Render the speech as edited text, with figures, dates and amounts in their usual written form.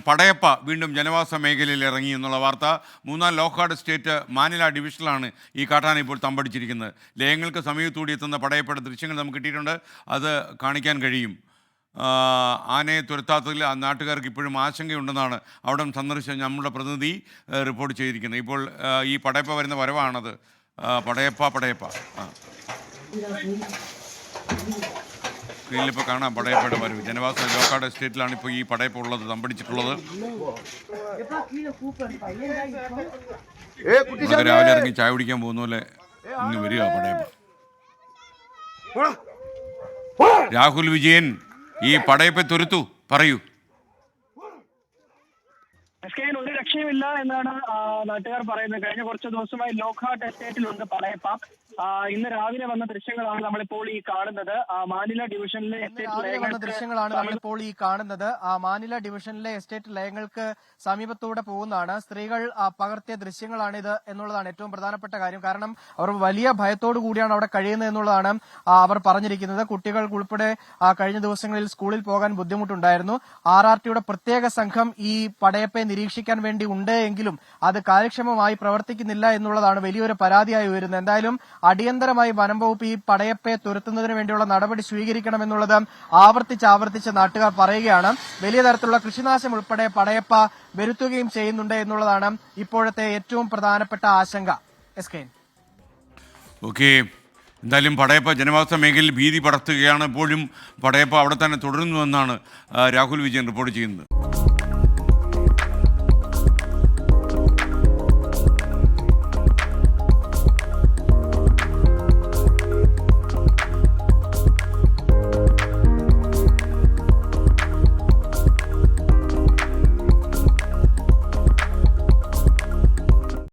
പടയപ്പ വീണ്ടും ജനവാസ മേഖലയിൽ ഇറങ്ങി എന്നുള്ള വാർത്ത. മൂന്നാർ ലോക്കാട് എസ്റ്റേറ്റ് മാനില ഡിവിഷനിലാണ് ഈ കാട്ടാന ഇപ്പോൾ തമ്പടിച്ചിരിക്കുന്നത്. ലയങ്ങൾക്ക് സമീപത്തൂടി എത്തുന്ന പടയപ്പയുടെ ദൃശ്യങ്ങൾ നമുക്ക് കിട്ടിയിട്ടുണ്ട്. അത് കാണിക്കാൻ കഴിയും. ആനയെ തുരത്താത്തതിൽ നാട്ടുകാർക്ക് ഇപ്പോഴും ആശങ്കയുണ്ടെന്നാണ് അവിടം സന്ദർശിച്ച നമ്മുടെ പ്രതിനിധി റിപ്പോർട്ട് ചെയ്തിരിക്കുന്നത്. ഇപ്പോൾ ഈ പടയപ്പ വരുന്ന വരവാണത്. പടയപ്പ സ്ക്രീനിലിപ്പോൾ കാണാം പടയപ്പയുടെ വരവ്. ജനവാസ ലോക്കാട് എസ്റ്റേറ്റിലാണ് ഇപ്പോൾ ഈ പടയപ്പ ഉള്ളത്, തമ്പടിച്ചിട്ടുള്ളത്. രാവിലെ ഇറങ്ങി ചായ കുടിക്കാൻ പോകുന്ന പോലെ ഇന്ന് വരിക പടയപ്പ. രാഹുൽ വിജയൻ ഈ പടയപ്പെ തുരുത്തു, പറയൂ. ഒരു രക്ഷയുമില്ല എന്നാണ് നാട്ടുകാർ പറയുന്നത്. കഴിഞ്ഞ കുറച്ച് ദിവസമായി ലോക്കാട് എസ്റ്റേറ്റിലുണ്ട് പടയപ്പ. ഇന്ന് രാവിലെ വന്ന ദൃശ്യങ്ങളാണ് നമ്മളിപ്പോൾ ഈ കാണുന്നത്. മാനില ഡിവിഷനിലെ മാനില ഡിവിഷനിലെ എസ്റ്റേറ്റ് ലയങ്ങൾക്ക് സമീപത്തൂടെ പോകുന്നതാണ്. സ്ത്രീകൾ പകർത്തിയ ദൃശ്യങ്ങളാണിത് എന്നുള്ളതാണ് ഏറ്റവും പ്രധാനപ്പെട്ട കാര്യം. കാരണം അവർ വലിയ ഭയത്തോടു കൂടിയാണ് അവിടെ കഴിയുന്നത് എന്നുള്ളതാണ് അവർ പറഞ്ഞിരിക്കുന്നത്. കുട്ടികൾക്ക് ഉൾപ്പെടെ കഴിഞ്ഞ ദിവസങ്ങളിൽ സ്കൂളിൽ പോകാൻ ബുദ്ധിമുട്ടുണ്ടായിരുന്നു. RRTയുടെ പ്രത്യേക സംഘം ഈ പടയപ്പയെ നിരീക്ഷിക്കാൻ വേണ്ടി ഉണ്ട് എങ്കിലും അത് കാര്യക്ഷമമായി പ്രവർത്തിക്കുന്നില്ല എന്നുള്ളതാണ് വലിയൊരു പരാതിയായി ഉയരുന്നത്. എന്തായാലും അടിയന്തരമായി വനം വകുപ്പ് ഈ പടയപ്പയെ തുരത്തുന്നതിന് വേണ്ടിയുള്ള നടപടി സ്വീകരിക്കണമെന്നുള്ളത് ആവർത്തിച്ച് നാട്ടുകാർ പറയുകയാണ്. വലിയ തരത്തിലുള്ള കൃഷിനാശം ഉൾപ്പെടെ പടയപ്പ വരുത്തുകയും ചെയ്യുന്നുണ്ട് എന്നുള്ളതാണ് ഇപ്പോഴത്തെ ഏറ്റവും പ്രധാനപ്പെട്ട ആശങ്ക. ഓക്കെ, എന്തായാലും പടയപ്പ ജനവാസ മേഖലയിൽ ഭീതി പടർത്തുകയാണ്. എപ്പോഴും പടയപ്പ അവിടെ തന്നെ തുടരുന്നുവെന്നാണ് രാഹുൽ വിജയൻ റിപ്പോർട്ട് ചെയ്യുന്നത്.